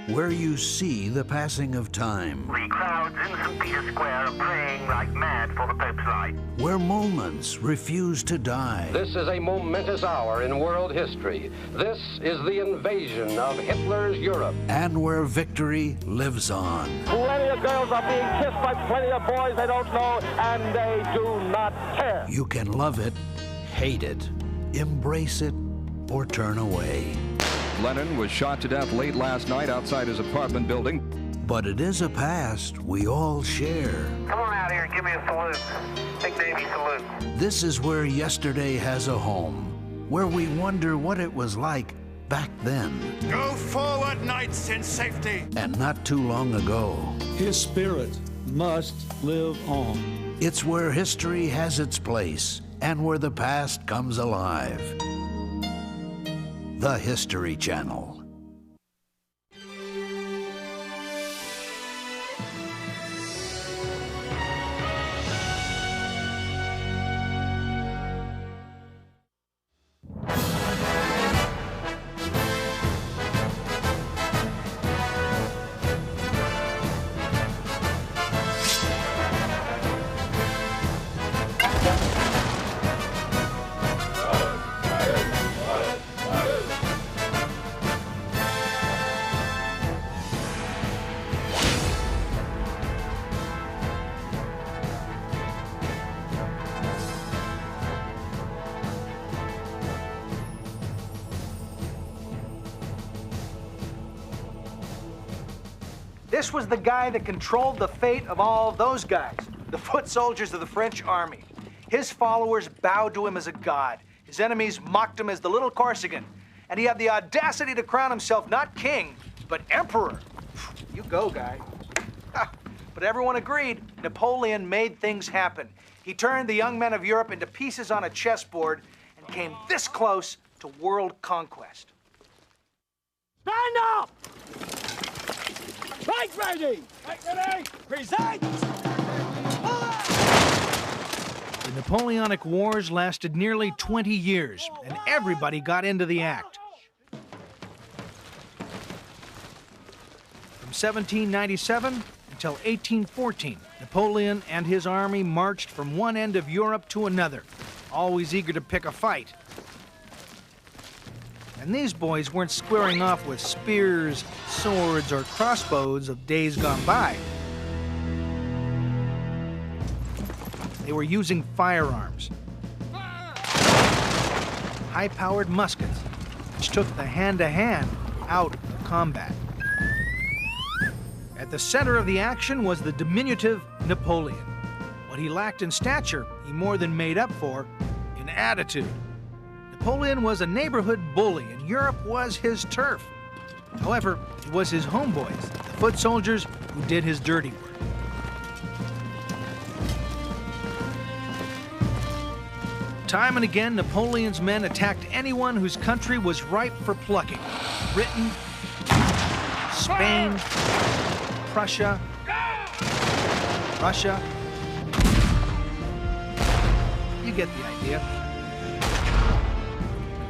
where you see the passing of time. The crowds in St. Peter's Square are praying like mad for the Pope's light. Where moments refuse to die. This is a momentous hour in world history. This is the invasion of Hitler's Europe. And where victory lives on. Plenty of girls are being kissed by plenty of boys they don't know, and they do not care. You can love it, hate it, embrace it, or turn away. Lenin was shot to death late last night outside his apartment building. But it is a past we all share. Come on out here and give me a salute. Big Navy salute. This is where yesterday has a home, where we wonder what it was like back then. Go forward, knights, in safety. And not too long ago. His spirit must live on. It's where history has its place and where the past comes alive. The History Channel. This was the guy that controlled the fate of all those guys, the foot soldiers of the French army. His followers bowed to him as a god. His enemies mocked him as the little Corsican. And he had the audacity to crown himself not king, but emperor. You go, guy. But everyone agreed Napoleon made things happen. He turned the young men of Europe into pieces on a chessboard and came this close to world conquest. Stand up! Right ready! Right ready! Present! The Napoleonic Wars lasted nearly 20 years, and everybody got into the act. From 1797 until 1814, Napoleon and his army marched from one end of Europe to another, always eager to pick a fight. And these boys weren't squaring off with spears, swords, or crossbows of days gone by. They were using firearms, high-powered muskets, which took the hand-to-hand out of combat. At the center of the action was the diminutive Napoleon. What he lacked in stature, he more than made up for in attitude. Napoleon was a neighborhood bully, and Europe was his turf. However, it was his homeboys, the foot soldiers, who did his dirty work. Time and again, Napoleon's men attacked anyone whose country was ripe for plucking. Britain, Spain, Prussia, Russia. You get the idea.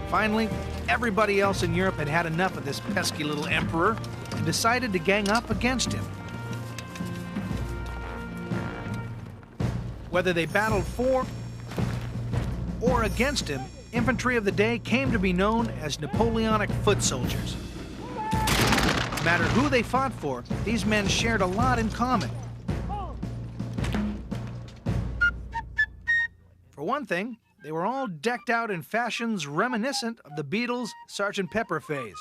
Finally, everybody else in Europe had had enough of this pesky little emperor and decided to gang up against him. Whether they battled for or against him, infantry of the day came to be known as Napoleonic foot soldiers. No matter who they fought for, these men shared a lot in common. For one thing, they were all decked out in fashions reminiscent of the Beatles' Sgt. Pepper phase.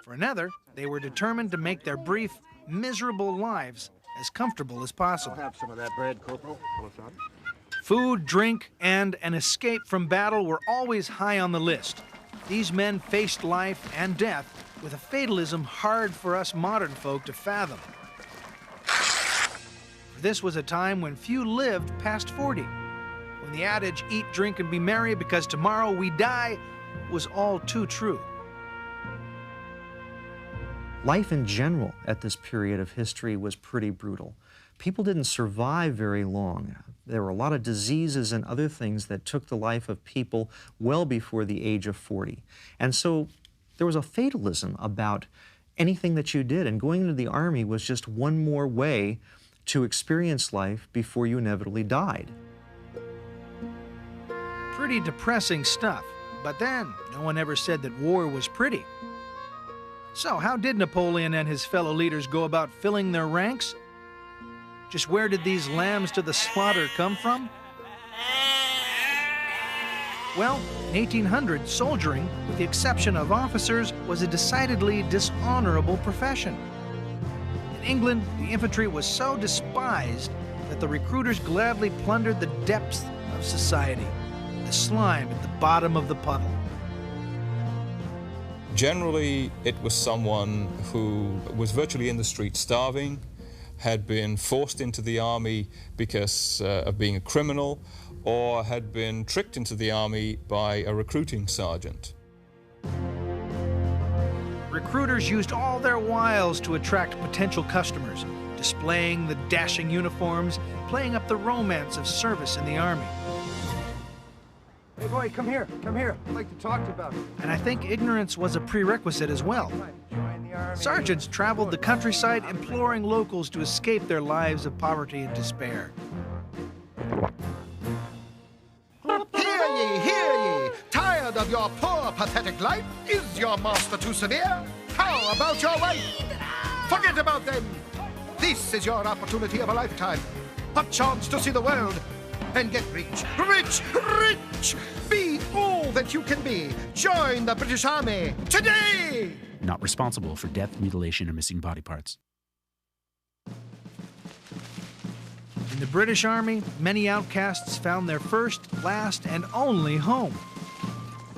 For another, they were determined to make their brief, miserable lives as comfortable as possible. I'll have some of that bread, Corporal. Food, drink, and an escape from battle were always high on the list. These men faced life and death with a fatalism hard for us modern folk to fathom. This was a time when few lived past 40. When the adage, eat, drink, and be merry because tomorrow we die, was all too true. Life in general at this period of history was pretty brutal. People didn't survive very long. There were a lot of diseases and other things that took the life of people well before the age of 40. And so there was a fatalism about anything that you did. And going into the Army was just one more way to experience life before you inevitably died. Pretty depressing stuff. But then, no one ever said that war was pretty. So how did Napoleon and his fellow leaders go about filling their ranks? Just where did these lambs to the slaughter come from? Well, in 1800, soldiering, with the exception of officers, was a decidedly dishonorable profession. In England, the infantry was so despised that the recruiters gladly plundered the depths of society, the slime at the bottom of the puddle. Generally, it was someone who was virtually in the street starving, had been forced into the army because of being a criminal, or had been tricked into the army by a recruiting sergeant. Recruiters used all their wiles to attract potential customers, displaying the dashing uniforms, playing up the romance of service in the army. Hey boy, come here, I'd like to talk to you about it. And I think ignorance was a prerequisite as well. Sergeants traveled the countryside imploring locals to escape their lives of poverty and despair. Hear ye! Tired of your poor, pathetic life? Is your master too severe? How about your wife? Forget about them! This is your opportunity of a lifetime. A chance to see the world and get rich. Rich! Rich! Be all that you can be. Join the British Army today! Not responsible for death, mutilation, or missing body parts. In the British Army, many outcasts found their first, last, and only home.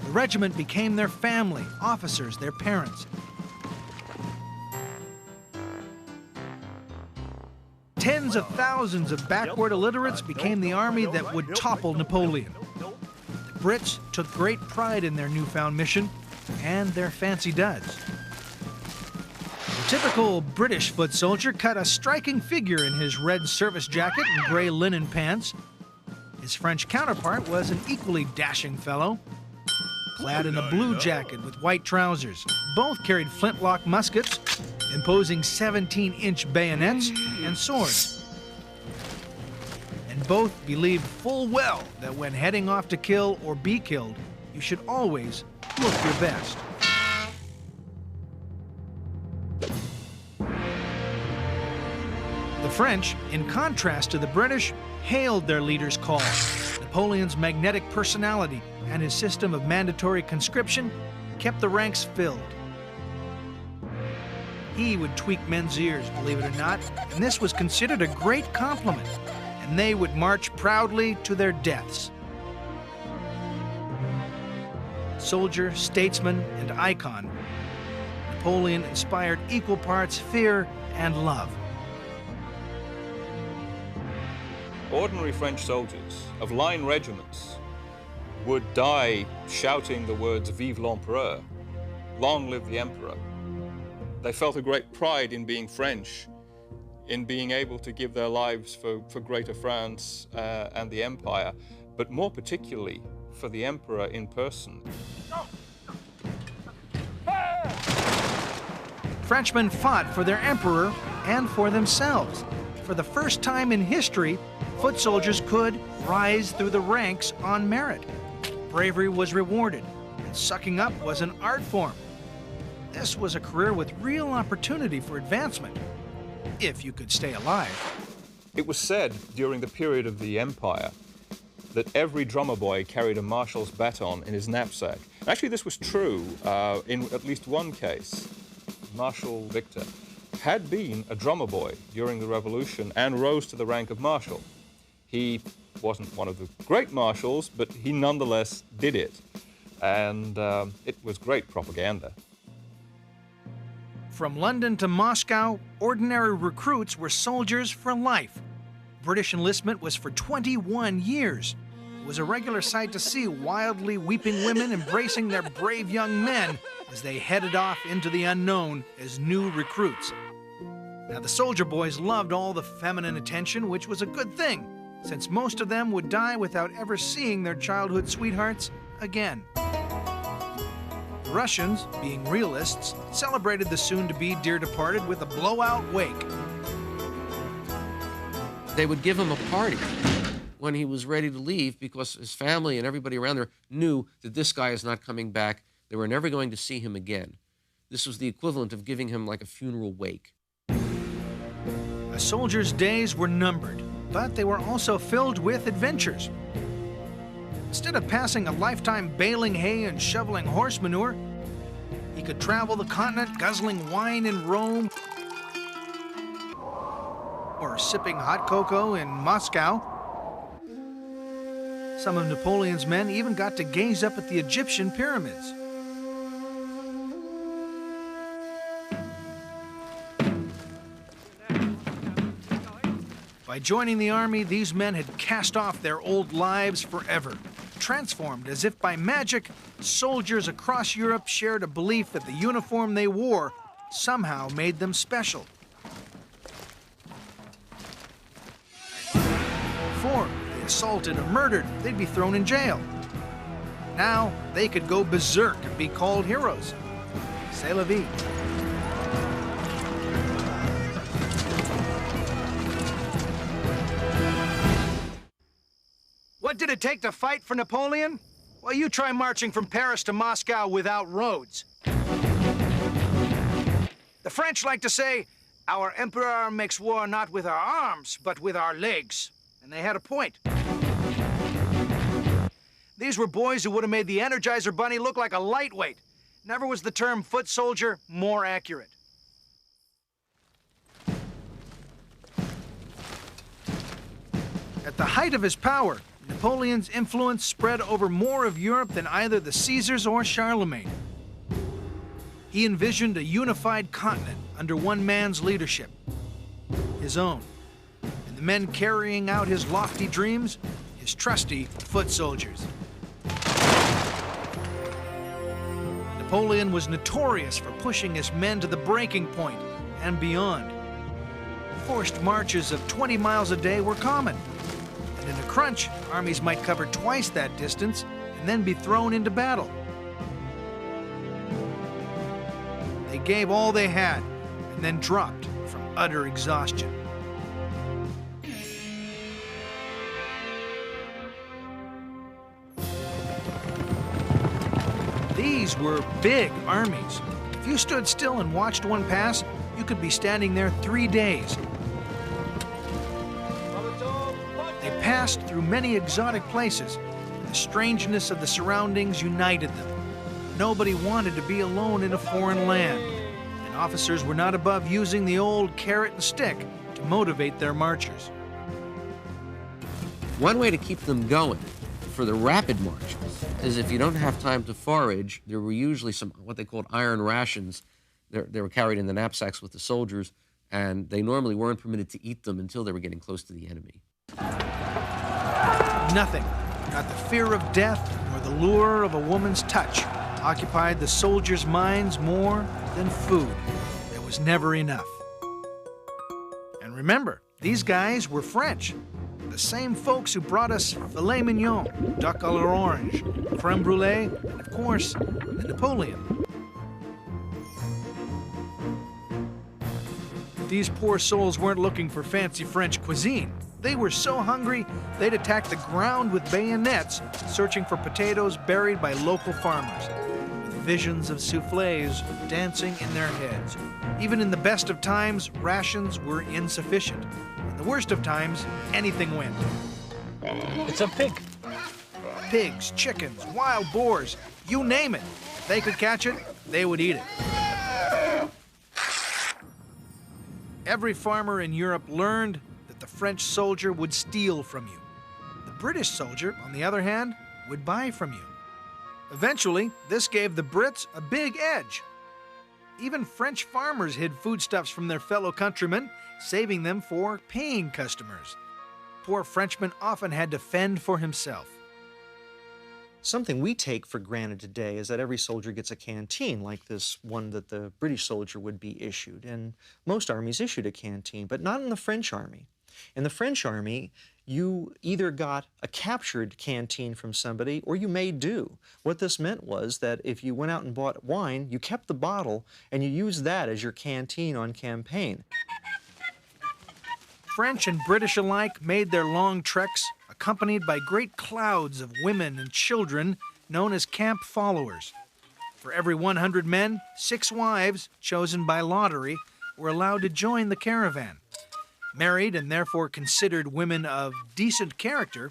The regiment became their family, officers their parents. Tens of thousands of backward illiterates became the army that would topple Napoleon. The Brits took great pride in their newfound mission and their fancy duds. The typical British foot soldier cut a striking figure in his red service jacket and gray linen pants. His French counterpart was an equally dashing fellow, clad in a blue jacket with white trousers. Both carried flintlock muskets, imposing 17-inch bayonets and swords. And both believed full well that when heading off to kill or be killed, you should always look your best. The French, in contrast to the British, hailed their leader's call. Napoleon's magnetic personality and his system of mandatory conscription kept the ranks filled. He would tweak men's ears, believe it or not, and this was considered a great compliment, and they would march proudly to their deaths. Soldier, statesman, and icon, Napoleon inspired equal parts fear and love. Ordinary French soldiers of line regiments would die shouting the words "Vive l'Empereur," long live the Emperor. They felt a great pride in being French, in being able to give their lives for Greater France and the Empire, but more particularly for the Emperor in person. Frenchmen fought for their emperor and for themselves. For the first time in history, foot soldiers could rise through the ranks on merit. Bravery was rewarded, and sucking up was an art form. This was a career with real opportunity for advancement, if you could stay alive. It was said during the period of the Empire that every drummer boy carried a marshal's baton in his knapsack. Actually, this was true in at least one case. Marshal Victor had been a drummer boy during the Revolution and rose to the rank of marshal. He wasn't one of the great marshals, but he nonetheless did it. And it was great propaganda. From London to Moscow, ordinary recruits were soldiers for life. British enlistment was for 21 years. It was a regular sight to see wildly weeping women embracing their brave young men as they headed off into the unknown as new recruits. Now, the soldier boys loved all the feminine attention, which was a good thing, since most of them would die without ever seeing their childhood sweethearts again. The Russians, being realists, celebrated the soon-to-be dear departed with a blowout wake. They would give him a party when he was ready to leave because his family and everybody around there knew that this guy is not coming back. They were never going to see him again. This was the equivalent of giving him like a funeral wake. A soldier's days were numbered, but they were also filled with adventures. Instead of passing a lifetime baling hay and shoveling horse manure, he could travel the continent guzzling wine in Rome or sipping hot cocoa in Moscow. Some of Napoleon's men even got to gaze up at the Egyptian pyramids. By joining the army, these men had cast off their old lives forever. Transformed as if by magic, soldiers across Europe shared a belief that the uniform they wore somehow made them special. Before, if they assaulted or murdered, they'd be thrown in jail. Now, they could go berserk and be called heroes. C'est la vie. What did it take to fight for Napoleon? Well, you try marching from Paris to Moscow without roads. The French like to say, our emperor makes war not with our arms, but with our legs. And they had a point. These were boys who would have made the Energizer Bunny look like a lightweight. Never was the term foot soldier more accurate. At the height of his power, Napoleon's influence spread over more of Europe than either the Caesars or Charlemagne. He envisioned a unified continent under one man's leadership, his own. And the men carrying out his lofty dreams, his trusty foot soldiers. Napoleon was notorious for pushing his men to the breaking point and beyond. Forced marches of 20 miles a day were common. And in a crunch, armies might cover twice that distance and then be thrown into battle. They gave all they had and then dropped from utter exhaustion. These were big armies. If you stood still and watched one pass, you could be standing there 3 days. They passed through many exotic places. The strangeness of the surroundings united them. Nobody wanted to be alone in a foreign land, and officers were not above using the old carrot and stick to motivate their marchers. One way to keep them going for the rapid marches is if you don't have time to forage, there were usually some what they called iron rations. They were carried in the knapsacks with the soldiers, and they normally weren't permitted to eat them until they were getting close to the enemy. Nothing, not the fear of death nor the lure of a woman's touch, occupied the soldiers' minds more than food. There was never enough. And remember, these guys were French, the same folks who brought us filet mignon, duck à l'orange, crème brûlée, and of course, the Napoleon. These poor souls weren't looking for fancy French cuisine. They were so hungry, they'd attack the ground with bayonets, searching for potatoes buried by local farmers, with visions of soufflés dancing in their heads. Even in the best of times, rations were insufficient. In the worst of times, anything went. It's a pig. Pigs, chickens, wild boars, you name it. If they could catch it, they would eat it. Every farmer in Europe learned that the French soldier would steal from you. The British soldier, on the other hand, would buy from you. Eventually, this gave the Brits a big edge. Even French farmers hid foodstuffs from their fellow countrymen, saving them for paying customers. Poor Frenchman often had to fend for himself. Something we take for granted today is that every soldier gets a canteen, like this one that the British soldier would be issued. And most armies issued a canteen, but not in the French army. In the French army, you either got a captured canteen from somebody or you made do. What this meant was that if you went out and bought wine, you kept the bottle and you used that as your canteen on campaign. French and British alike made their long treks accompanied by great clouds of women and children known as camp followers. For every 100 men, 6 wives, chosen by lottery, were allowed to join the caravan. Married and therefore considered women of decent character,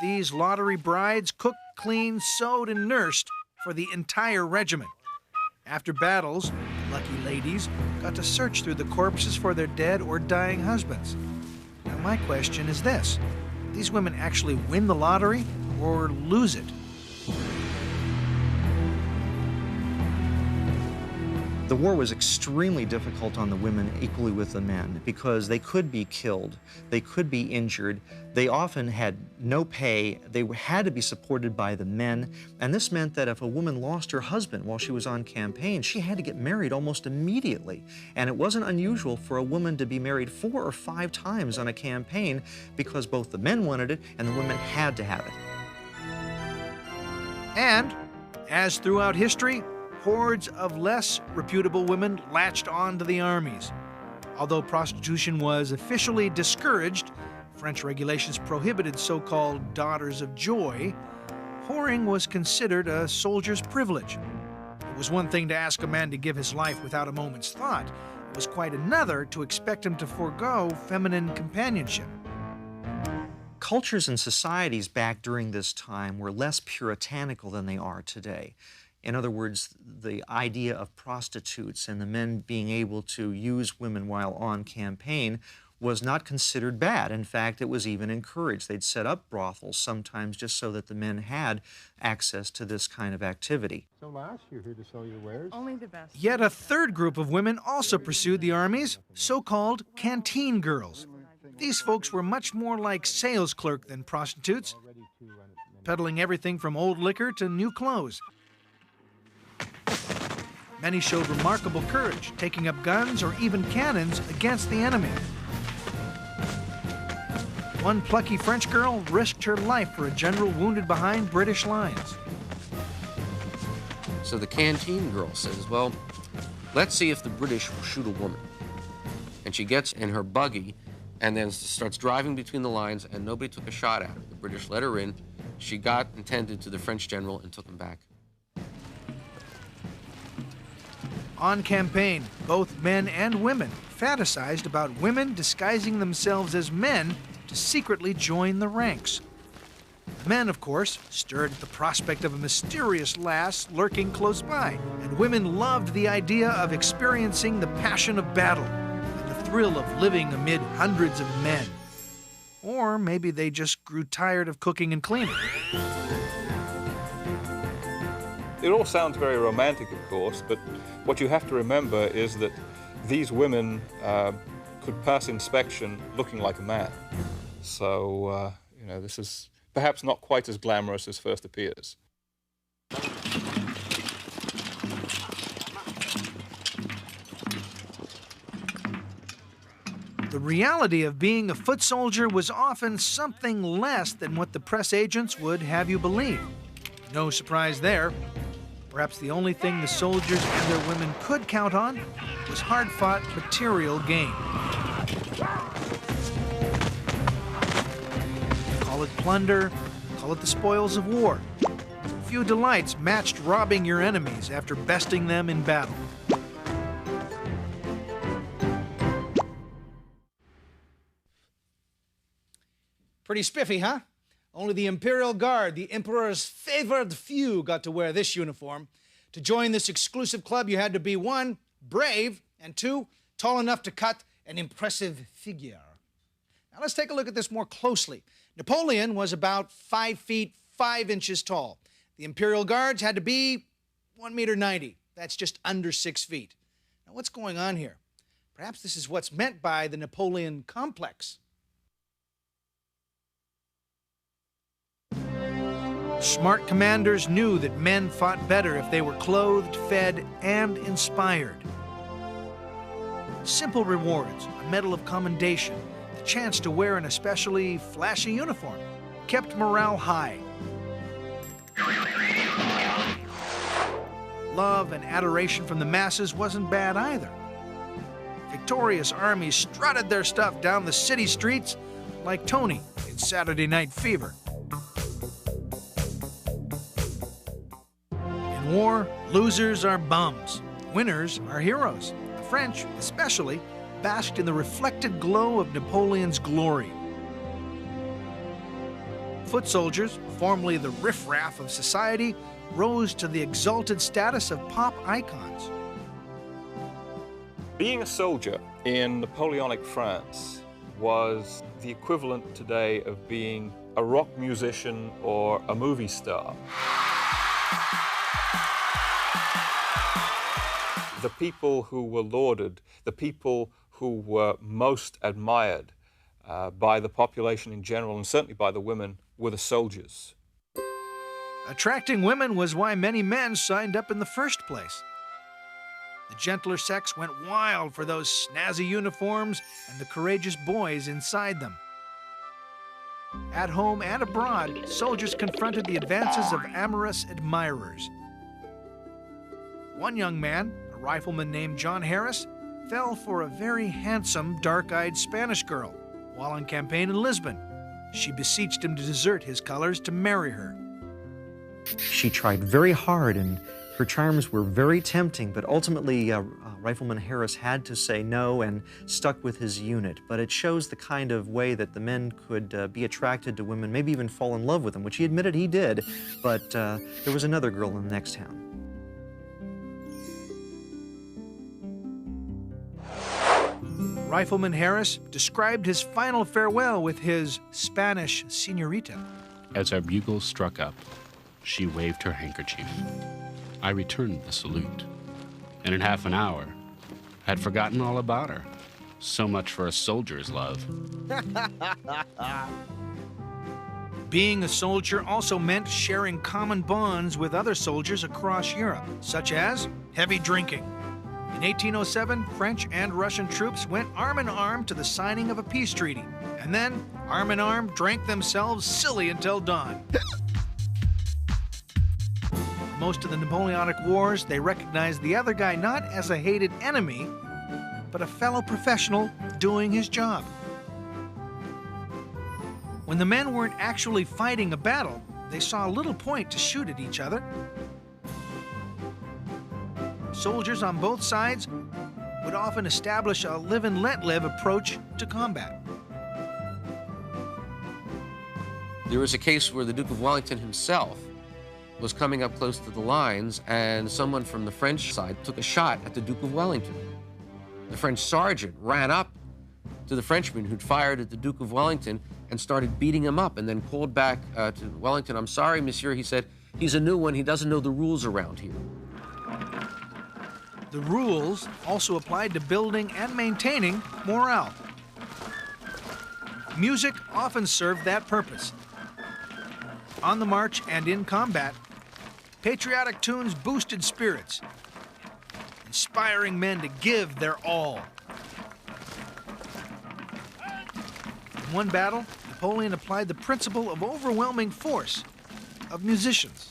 these lottery brides cooked, cleaned, sewed, and nursed for the entire regiment. After battles, the lucky ladies got to search through the corpses for their dead or dying husbands. Now my question is this: did these women actually win the lottery or lose it? The war was extremely difficult on the women equally with the men because they could be killed, they could be injured, they often had no pay, they had to be supported by the men, and this meant that if a woman lost her husband while she was on campaign, she had to get married almost immediately. And it wasn't unusual for a woman to be married 4 or 5 times on a campaign because both the men wanted it and the women had to have it. And, as throughout history, hordes of less reputable women latched on to the armies. Although prostitution was officially discouraged, French regulations prohibited so-called daughters of joy, whoring was considered a soldier's privilege. It was one thing to ask a man to give his life without a moment's thought. It was quite another to expect him to forego feminine companionship. Cultures and societies back during this time were less puritanical than they are today. In other words, the idea of prostitutes and the men being able to use women while on campaign was not considered bad. In fact, it was even encouraged. They'd set up brothels sometimes just so that the men had access to this kind of activity. So last you're here to sell your wares? Only the best. Yet a third group of women also pursued the armies, so-called canteen girls. These folks were much more like sales clerk than prostitutes, peddling everything from old liquor to new clothes. Many showed remarkable courage, taking up guns or even cannons against the enemy. One plucky French girl risked her life for a general wounded behind British lines. So the canteen girl says, well, let's see if the British will shoot a woman. And she gets in her buggy and then starts driving between the lines, and nobody took a shot at her. The British let her in. She got and tended to the French general and took him back. On campaign, both men and women fantasized about women disguising themselves as men to secretly join the ranks. The men, of course, stirred at the prospect of a mysterious lass lurking close by, and women loved the idea of experiencing the passion of battle and the thrill of living amid hundreds of men. Or maybe they just grew tired of cooking and cleaning. It all sounds very romantic, of course, but what you have to remember is that these women could pass inspection looking like a man. So, you know, this is perhaps not quite as glamorous as first appears. The reality of being a foot soldier was often something less than what the press agents would have you believe. No surprise there. Perhaps the only thing the soldiers and their women could count on was hard-fought material gain. Call it plunder, call it the spoils of war. Few delights matched robbing your enemies after besting them in battle. Pretty spiffy, huh? Only the Imperial Guard, the Emperor's favored few, got to wear this uniform. To join this exclusive club, you had to be 1, brave, and 2, tall enough to cut an impressive figure. Now let's take a look at this more closely. Napoleon was about 5 feet 5 inches tall. The Imperial Guards had to be 1.90 meters. That's just under 6 feet. Now what's going on here? Perhaps this is what's meant by the Napoleon complex. Smart commanders knew that men fought better if they were clothed, fed, and inspired. Simple rewards, a medal of commendation, the chance to wear an especially flashy uniform kept morale high. Love and adoration from the masses wasn't bad either. Victorious armies strutted their stuff down the city streets like Tony in Saturday Night Fever. In war, losers are bums. Winners are heroes. The French, especially, basked in the reflected glow of Napoleon's glory. Foot soldiers, formerly the riffraff of society, rose to the exalted status of pop icons. Being a soldier in Napoleonic France was the equivalent today of being a rock musician or a movie star. The people who were lauded, the people who were most admired by the population in general, and certainly by the women, were the soldiers. Attracting women was why many men signed up in the first place. The gentler sex went wild for those snazzy uniforms and the courageous boys inside them. At home and abroad, soldiers confronted the advances of amorous admirers. One young man, a rifleman named John Harris, fell for a very handsome, dark-eyed Spanish girl while on campaign in Lisbon. She beseeched him to desert his colors to marry her. She tried very hard, and her charms were very tempting, but ultimately Rifleman Harris had to say no and stuck with his unit. But it shows the kind of way that the men could be attracted to women, maybe even fall in love with them, which he admitted he did, but there was another girl in the next town. Rifleman Harris described his final farewell with his Spanish señorita. As our bugles struck up, she waved her handkerchief. I returned the salute, and in half an hour, had forgotten all about her. So much for a soldier's love. Being a soldier also meant sharing common bonds with other soldiers across Europe, such as heavy drinking. In 1807, French and Russian troops went arm in arm to the signing of a peace treaty, and then, arm in arm, drank themselves silly until dawn. For most of the Napoleonic Wars, they recognized the other guy not as a hated enemy, but a fellow professional doing his job. When the men weren't actually fighting a battle, they saw little point to shoot at each other. Soldiers on both sides would often establish a live and let live approach to combat. There was a case where the Duke of Wellington himself was coming up close to the lines, and someone from the French side took a shot at the Duke of Wellington. The French sergeant ran up to the Frenchman who'd fired at the Duke of Wellington and started beating him up, and then called back to Wellington. "I'm sorry, monsieur," he said. "He's a new one. He doesn't know the rules around here." The rules also applied to building and maintaining morale. Music often served that purpose. On the march and in combat, patriotic tunes boosted spirits, inspiring men to give their all. In one battle, Napoleon applied the principle of overwhelming force of musicians.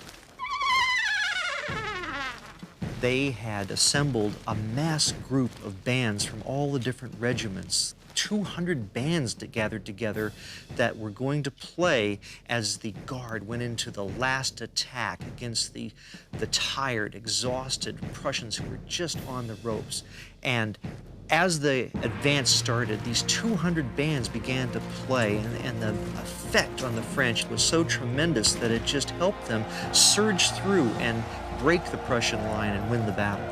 They had assembled a mass group of bands from all the different regiments. 200 bands that gathered together that were going to play as the Guard went into the last attack against the tired, exhausted Prussians who were just on the ropes. And as the advance started, these 200 bands began to play, and the effect on the French was so tremendous that it just helped them surge through and break the Prussian line and win the battle.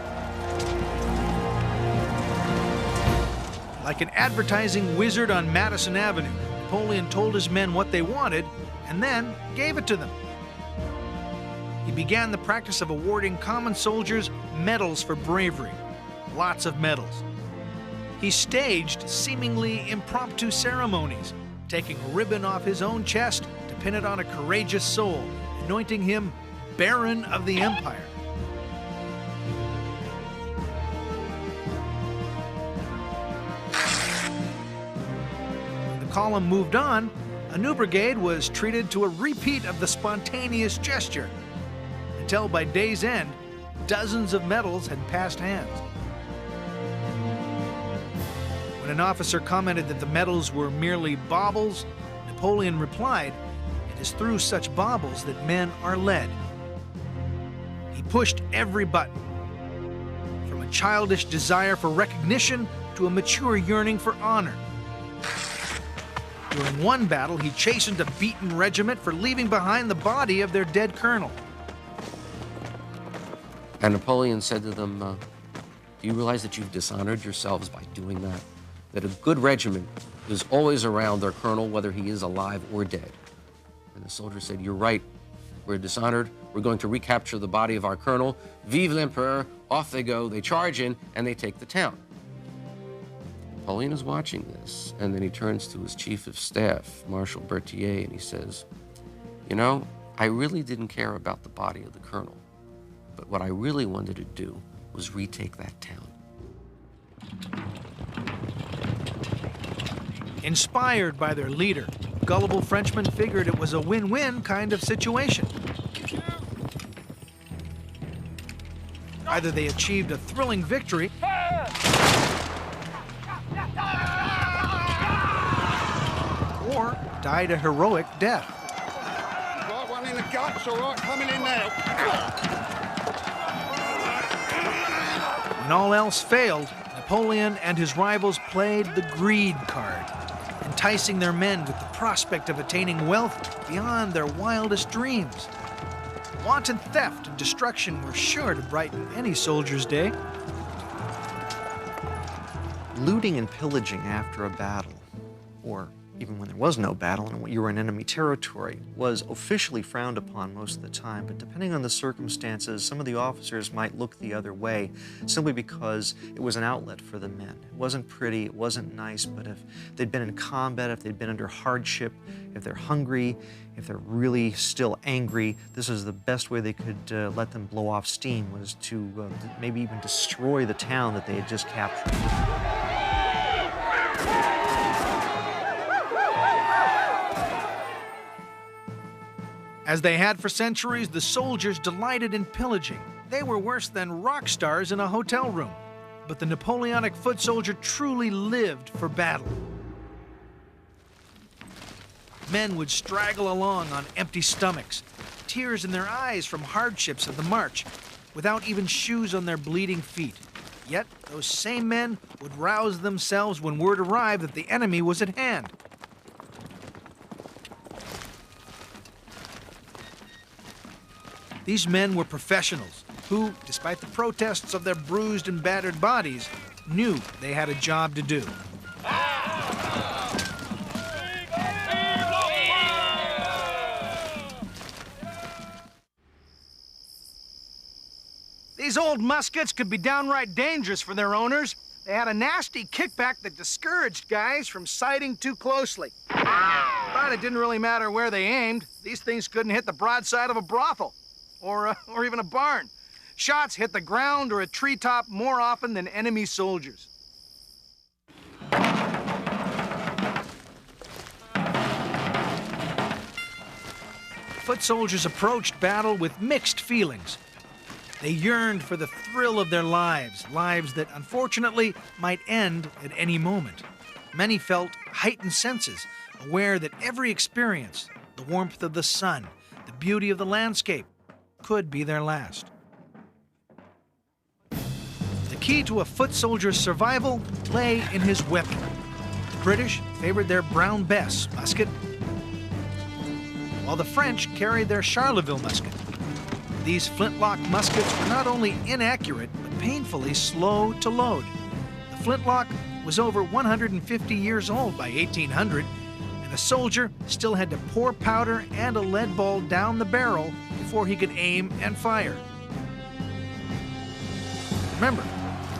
Like an advertising wizard on Madison Avenue, Napoleon told his men what they wanted and then gave it to them. He began the practice of awarding common soldiers medals for bravery, lots of medals. He staged seemingly impromptu ceremonies, taking a ribbon off his own chest to pin it on a courageous soul, anointing him Baron of the Empire. column moved on, a new brigade was treated to a repeat of the spontaneous gesture, until by day's end, dozens of medals had passed hands. When an officer commented that the medals were merely baubles, Napoleon replied, "It is through such baubles that men are led." He pushed every button, from a childish desire for recognition to a mature yearning for honor. During one battle, he chastened a beaten regiment for leaving behind the body of their dead colonel. And Napoleon said to them, do you realize that you've dishonored yourselves by doing that? That a good regiment is always around their colonel, whether he is alive or dead. And the soldiers said, you're right. We're dishonored. We're going to recapture the body of our colonel. Vive l'Empereur. Off they go. They charge in, and they take the town. Napoleon is watching this, and then he turns to his chief of staff, Marshal Berthier, and he says, you know, I really didn't care about the body of the colonel, but what I really wanted to do was retake that town. Inspired by their leader, gullible Frenchmen figured it was a win-win kind of situation. Either they achieved a thrilling victory, or died a heroic death. Right one in the guts, all right, coming in now. When all else failed, Napoleon and his rivals played the greed card, enticing their men with the prospect of attaining wealth beyond their wildest dreams. Wanton theft and destruction were sure to brighten any soldier's day. Looting and pillaging after a battle, or even when there was no battle and you were in enemy territory, was officially frowned upon most of the time, but depending on the circumstances, some of the officers might look the other way simply because it was an outlet for the men. It wasn't pretty, it wasn't nice, but if they'd been in combat, if they'd been under hardship, if they're hungry, if they're really still angry, this is the best way they could let them blow off steam, was to maybe even destroy the town that they had just captured. As they had for centuries, the soldiers delighted in pillaging. They were worse than rock stars in a hotel room. But the Napoleonic foot soldier truly lived for battle. Men would straggle along on empty stomachs, tears in their eyes from hardships of the march, without even shoes on their bleeding feet. Yet those same men would rouse themselves when word arrived that the enemy was at hand. These men were professionals who, despite the protests of their bruised and battered bodies, knew they had a job to do. These old muskets could be downright dangerous for their owners. They had a nasty kickback that discouraged guys from sighting too closely. But it didn't really matter where they aimed. These things couldn't hit the broadside of a brothel. Or even a barn. Shots hit the ground or a treetop more often than enemy soldiers. Foot soldiers approached battle with mixed feelings. They yearned for the thrill of their lives, lives that unfortunately might end at any moment. Many felt heightened senses, aware that every experience, the warmth of the sun, the beauty of the landscape, could be their last. The key to a foot soldier's survival lay in his weapon. The British favored their Brown Bess musket, while the French carried their Charleville musket. These flintlock muskets were not only inaccurate, but painfully slow to load. The flintlock was over 150 years old by 1800, and a soldier still had to pour powder and a lead ball down the barrel before he could aim and fire. Remember,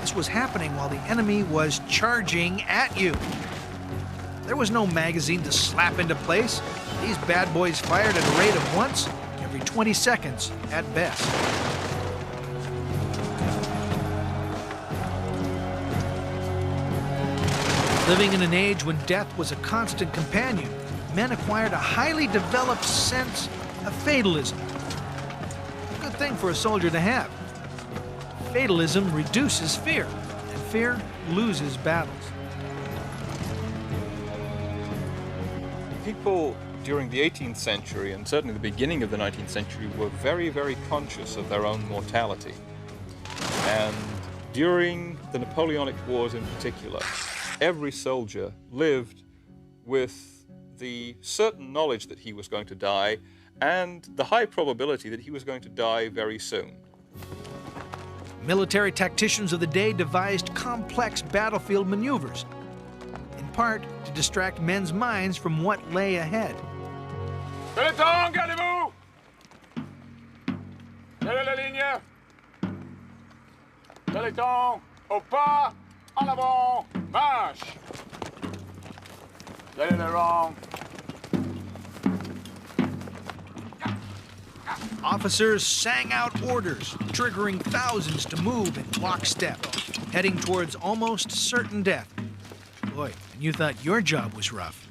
this was happening while the enemy was charging at you. There was no magazine to slap into place. These bad boys fired at a rate of once every 20 seconds at best. Living in an age when death was a constant companion, men acquired a highly developed sense of fatalism. A good thing for a soldier to have. Fatalism reduces fear, and fear loses battles. People during the 18th century, and certainly the beginning of the 19th century, were very, very conscious of their own mortality. And during the Napoleonic Wars in particular, every soldier lived with the certain knowledge that he was going to die and the high probability that he was going to die very soon. Military tacticians of the day devised complex battlefield maneuvers, in part to distract men's minds from what lay ahead. Peloton, gardez-vous! Quelle est la ligne? Peloton, au pas, en avant, marche! Quel est le rang? Officers sang out orders, triggering thousands to move in lockstep, heading towards almost certain death. Boy, and you thought your job was rough.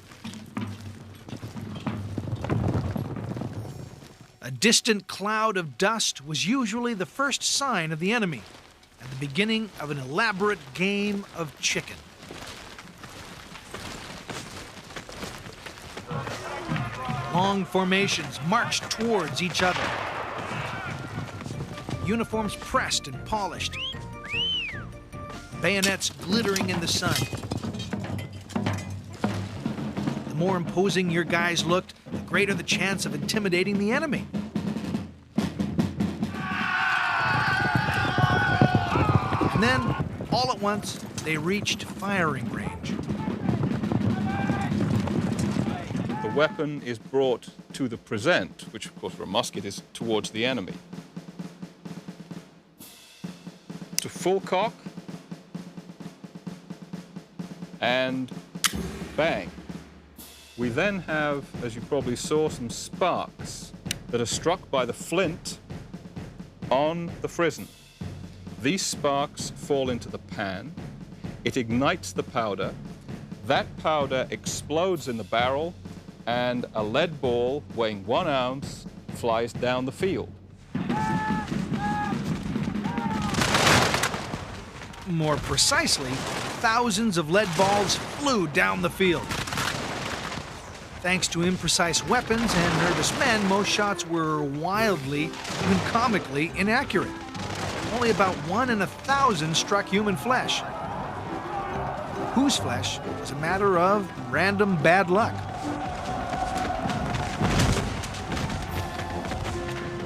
A distant cloud of dust was usually the first sign of the enemy, and the beginning of an elaborate game of chicken. Long formations marched towards each other. Uniforms pressed and polished. Bayonets glittering in the sun. The more imposing your guys looked, the greater the chance of intimidating the enemy. And then, all at once, they reached firing range. The weapon is brought to the present, which of course for a musket is towards the enemy. To full cock, and bang. We then have, as you probably saw, some sparks that are struck by the flint on the frizzen. These sparks fall into the pan. It ignites the powder. That powder explodes in the barrel, and a lead ball weighing 1 ounce flies down the field. More precisely, thousands of lead balls flew down the field. Thanks to imprecise weapons and nervous men, most shots were wildly, even comically, inaccurate. Only about 1 in 1,000 struck human flesh. Whose flesh was a matter of random bad luck.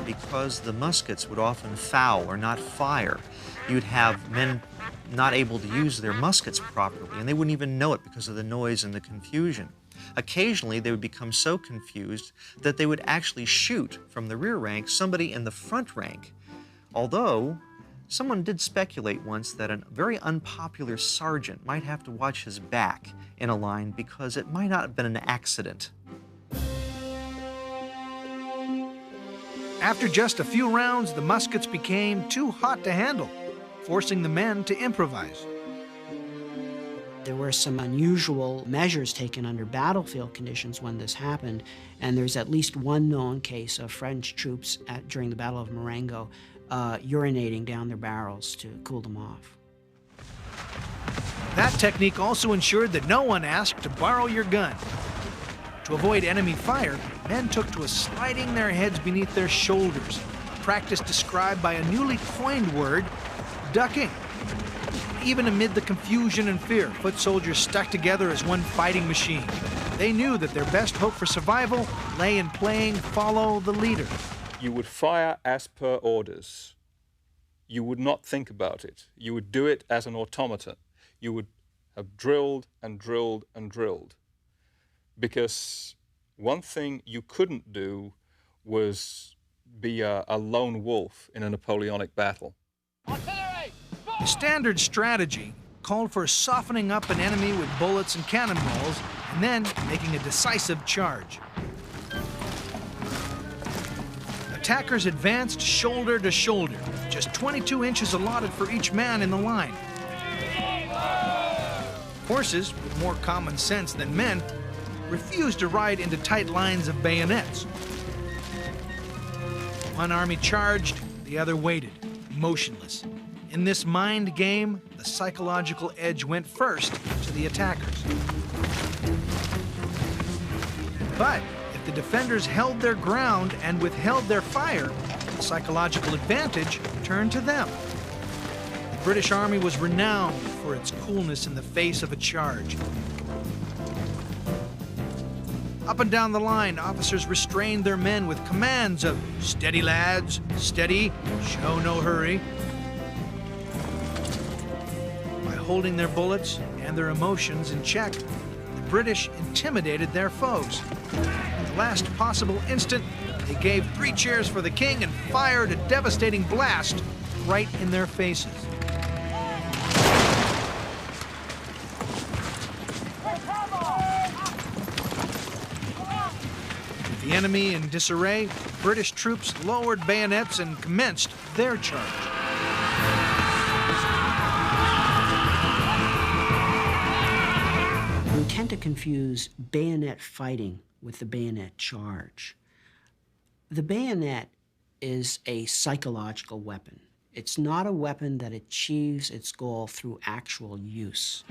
Because the muskets would often foul or not fire, you'd have men not able to use their muskets properly, and they wouldn't even know it because of the noise and the confusion. Occasionally, they would become so confused that they would actually shoot from the rear rank somebody in the front rank. Although, someone did speculate once that a very unpopular sergeant might have to watch his back in a line because it might not have been an accident. After just a few rounds, the muskets became too hot to handle, forcing the men to improvise. There were some unusual measures taken under battlefield conditions when this happened, and there's at least one known case of French troops during the Battle of Marengo urinating down their barrels to cool them off. That technique also ensured that no one asked to borrow your gun. To avoid enemy fire, men took to sliding their heads beneath their shoulders, a practice described by a newly coined word, ducking. Even amid the confusion and fear, foot soldiers stuck together as one fighting machine. They knew that their best hope for survival lay in playing follow the leader. You would fire as per orders. You would not think about it. You would do it as an automaton. You would have drilled and drilled and drilled. Because one thing you couldn't do was be a lone wolf in a Napoleonic battle. The standard strategy called for softening up an enemy with bullets and cannonballs and then making a decisive charge. Attackers advanced shoulder to shoulder, just 22 inches allotted for each man in the line. Horses, with more common sense than men, refused to ride into tight lines of bayonets. One army charged, the other waited, motionless. In this mind game, the psychological edge went first to the attackers. But if the defenders held their ground and withheld their fire, the psychological advantage turned to them. The British Army was renowned for its coolness in the face of a charge. Up and down the line, officers restrained their men with commands of "Steady, lads, steady, show no hurry." By holding their bullets and their emotions in check, the British intimidated their foes. At the last possible instant, they gave 3 cheers for the king and fired a devastating blast right in their faces. The enemy in disarray, British troops lowered bayonets and commenced their charge. We tend to confuse bayonet fighting with the bayonet charge. The bayonet is a psychological weapon. It's not a weapon that achieves its goal through actual use.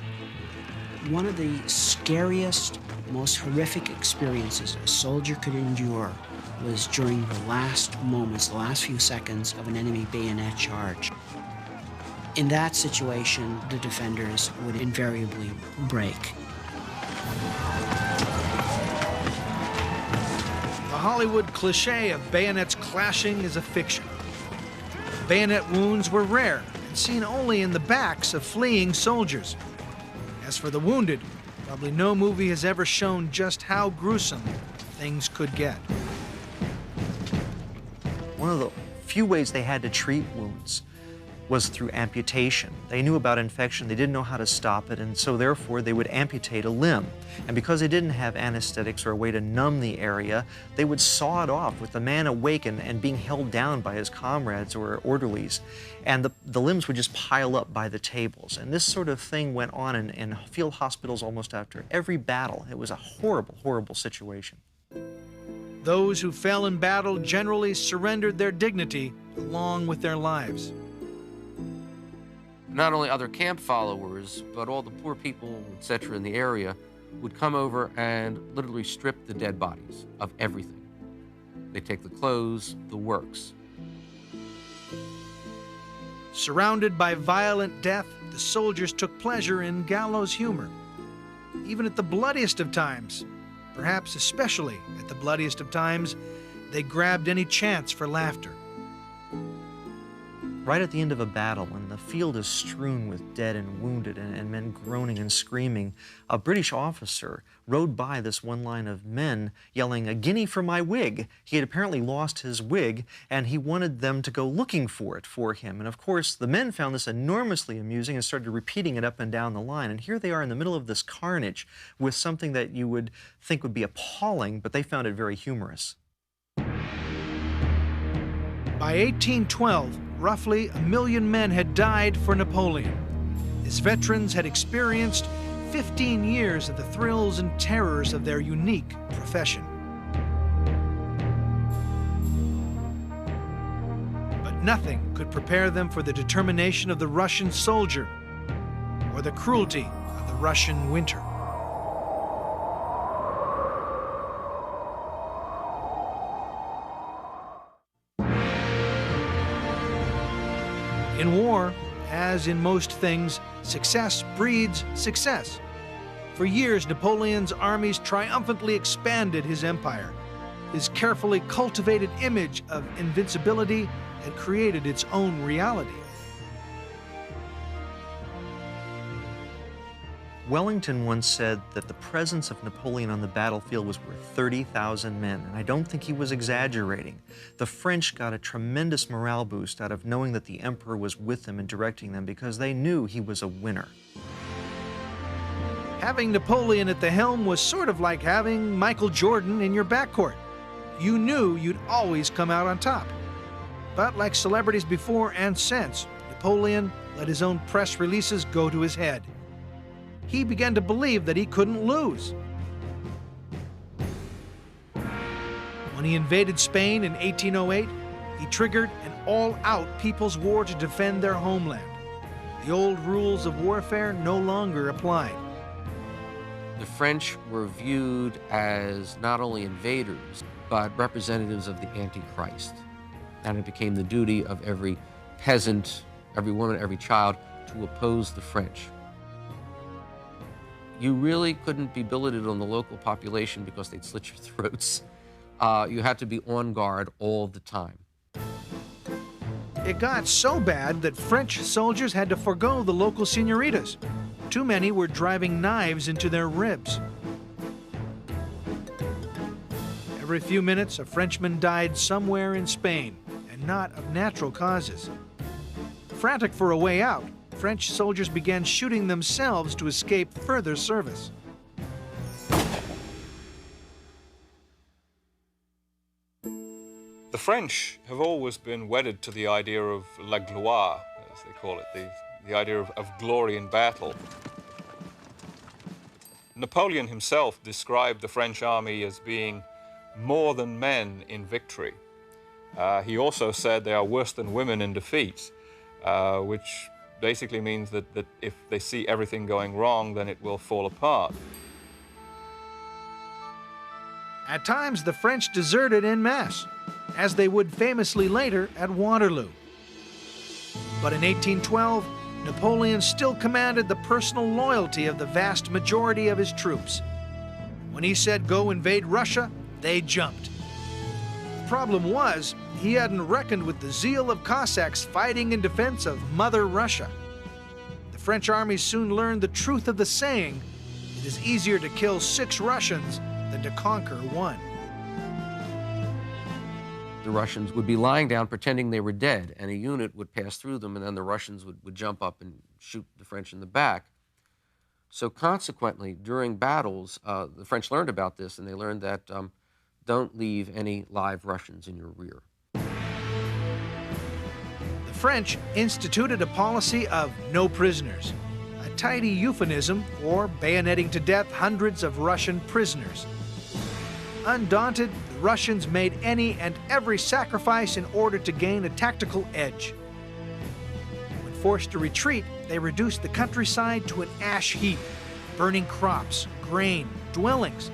One of the scariest, most horrific experiences a soldier could endure was during the last moments, the last few seconds of an enemy bayonet charge. In that situation, the defenders would invariably break. The Hollywood cliché of bayonets clashing is a fiction. Bayonet wounds were rare and seen only in the backs of fleeing soldiers. As for the wounded, probably no movie has ever shown just how gruesome things could get. One of the few ways they had to treat wounds was through amputation. They knew about infection, they didn't know how to stop it, and so therefore they would amputate a limb. And because they didn't have anesthetics or a way to numb the area, they would saw it off with the man awake and being held down by his comrades or orderlies. And the limbs would just pile up by the tables. And this sort of thing went on in field hospitals almost after every battle. It was a horrible, horrible situation. Those who fell in battle generally surrendered their dignity along with their lives. Not only other camp followers, but all the poor people, etc., in the area would come over and literally strip the dead bodies of everything. They take the clothes, the works. Surrounded by violent death, the soldiers took pleasure in gallows humor. Even at the bloodiest of times, perhaps especially at the bloodiest of times, they grabbed any chance for laughter. Right at the end of a battle, when the field is strewn with dead and wounded and men groaning and screaming, a British officer rode by this one line of men yelling, "A guinea for my wig." He had apparently lost his wig, and he wanted them to go looking for it for him. And of course, the men found this enormously amusing and started repeating it up and down the line. And here they are in the middle of this carnage with something that you would think would be appalling, but they found it very humorous. By 1812, roughly 1 million men had died for Napoleon. His veterans had experienced 15 years of the thrills and terrors of their unique profession. But nothing could prepare them for the determination of the Russian soldier or the cruelty of the Russian winter. In war, as in most things, success breeds success. For years, Napoleon's armies triumphantly expanded his empire. His carefully cultivated image of invincibility had created its own reality. Wellington once said that the presence of Napoleon on the battlefield was worth 30,000 men, and I don't think he was exaggerating. The French got a tremendous morale boost out of knowing that the emperor was with them and directing them because they knew he was a winner. Having Napoleon at the helm was sort of like having Michael Jordan in your backcourt. You knew you'd always come out on top. But like celebrities before and since, Napoleon let his own press releases go to his head. he began to believe that he couldn't lose. When he invaded Spain in 1808, he triggered an all-out people's war to defend their homeland. The old rules of warfare no longer applied. The French were viewed as not only invaders, but representatives of the Antichrist. And it became the duty of every peasant, every woman, every child to oppose the French. You really couldn't be billeted on the local population because they'd slit your throats. You had to be on guard all the time. It got so bad that French soldiers had to forgo the local señoritas. Too many were driving knives into their ribs. Every few minutes, a Frenchman died somewhere in Spain, and not of natural causes. Frantic for a way out, French soldiers began shooting themselves to escape further service. The French have always been wedded to the idea of la gloire, as they call it, the idea of glory in battle. Napoleon himself described the French army as being more than men in victory. He also said they are worse than women in defeat, which basically means that if they see everything going wrong, then it will fall apart. At times, the French deserted en masse, as they would famously later at Waterloo. But in 1812, Napoleon still commanded the personal loyalty of the vast majority of his troops. When he said go invade Russia, they jumped. The problem was, he hadn't reckoned with the zeal of Cossacks fighting in defense of Mother Russia. The French army soon learned the truth of the saying, it is easier to kill 6 Russians than to conquer 1. The Russians would be lying down pretending they were dead, and a unit would pass through them, and then the Russians would jump up and shoot the French in the back. So consequently, during battles, the French learned about this, and they learned that don't leave any live Russians in your rear. The French instituted a policy of no prisoners, a tidy euphemism for bayoneting to death hundreds of Russian prisoners. Undaunted, the Russians made any and every sacrifice in order to gain a tactical edge. When forced to retreat, they reduced the countryside to an ash heap, burning crops, grain, dwellings,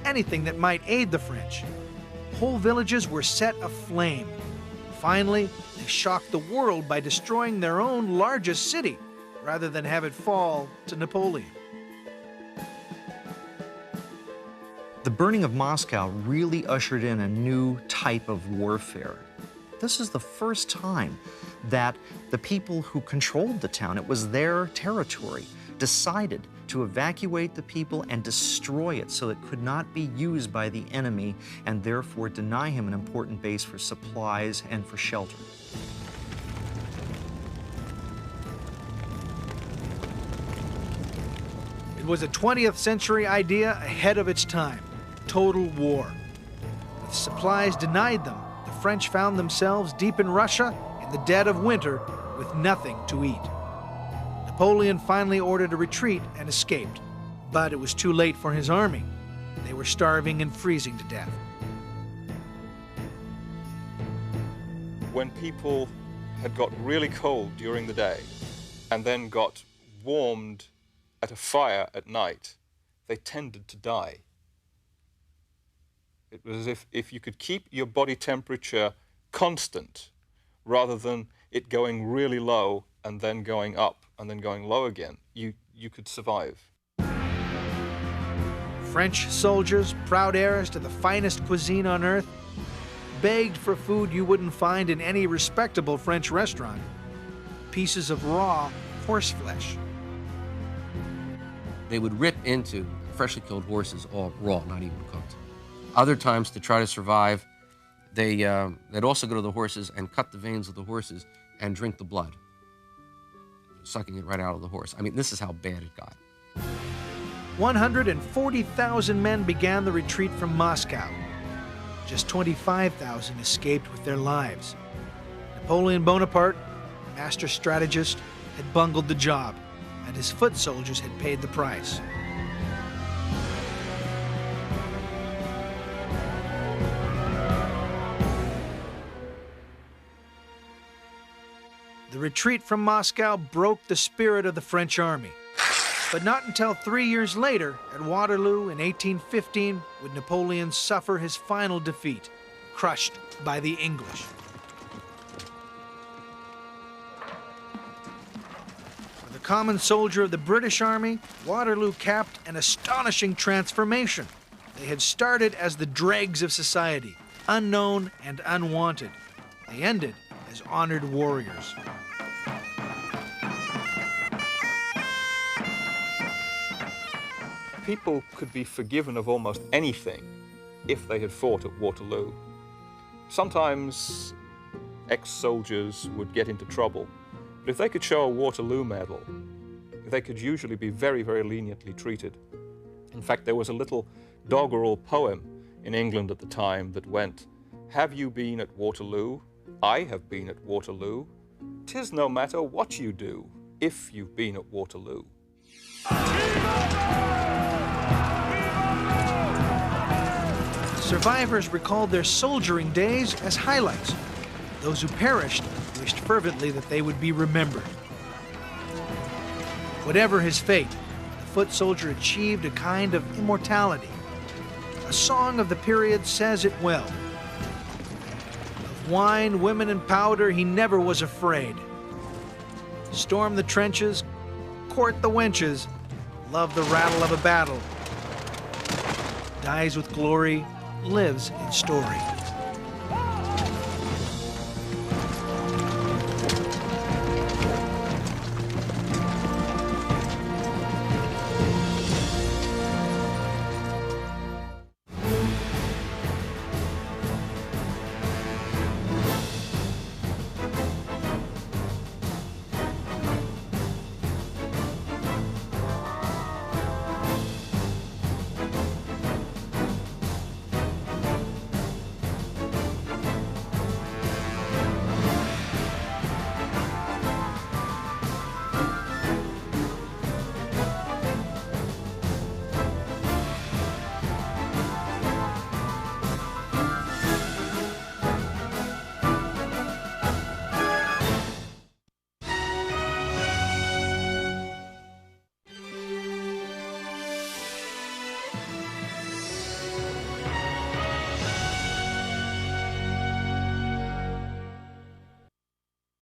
anything that might aid the French. Whole villages were set aflame. Finally, they shocked the world by destroying their own largest city, rather than have it fall to Napoleon. The burning of Moscow really ushered in a new type of warfare. This is the first time that the people who controlled the town, it was their territory, decided to evacuate the people and destroy it so it could not be used by the enemy and therefore deny him an important base for supplies and for shelter. It was a 20th century idea ahead of its time. Total war. With supplies denied them, the French found themselves deep in Russia in the dead of winter with nothing to eat. Napoleon finally ordered a retreat and escaped, but it was too late for his army. They were starving and freezing to death. When people had got really cold during the day and then got warmed at a fire at night, they tended to die. It was as if you could keep your body temperature constant rather than it going really low and then going up and then going low again. You could survive. French soldiers, proud heirs to the finest cuisine on earth, begged for food you wouldn't find in any respectable French restaurant. Pieces of raw horse flesh. They would rip into freshly killed horses all raw, not even cooked. Other times, to try to survive, they'd also go to the horses and cut the veins of the horses and drink the blood, sucking it right out of the horse. I mean, this is how bad it got. 140,000 men began the retreat from Moscow. Just 25,000 escaped with their lives. Napoleon Bonaparte, master strategist, had bungled the job. and his foot soldiers had paid the price. The retreat from Moscow broke the spirit of the French army. But not until 3 years later, at Waterloo in 1815, would Napoleon suffer his final defeat, crushed by the English. For the common soldier of the British Army, Waterloo capped an astonishing transformation. They had started as the dregs of society, unknown and unwanted. They ended as honored warriors. People could be forgiven of almost anything if they had fought at Waterloo. Sometimes ex-soldiers would get into trouble, but if they could show a Waterloo medal, they could usually be very, very leniently treated. In fact, there was a little doggerel poem in England at the time that went, "Have you been at Waterloo? I have been at Waterloo. 'Tis no matter what you do, if you've been at Waterloo." Survivors recalled their soldiering days as highlights. Those who perished wished fervently that they would be remembered. Whatever his fate, the foot soldier achieved a kind of immortality. A song of the period says it well. Of wine, women, and powder he never was afraid. Storm the trenches, court the wenches, love the rattle of a battle. Dies with glory, lives in story.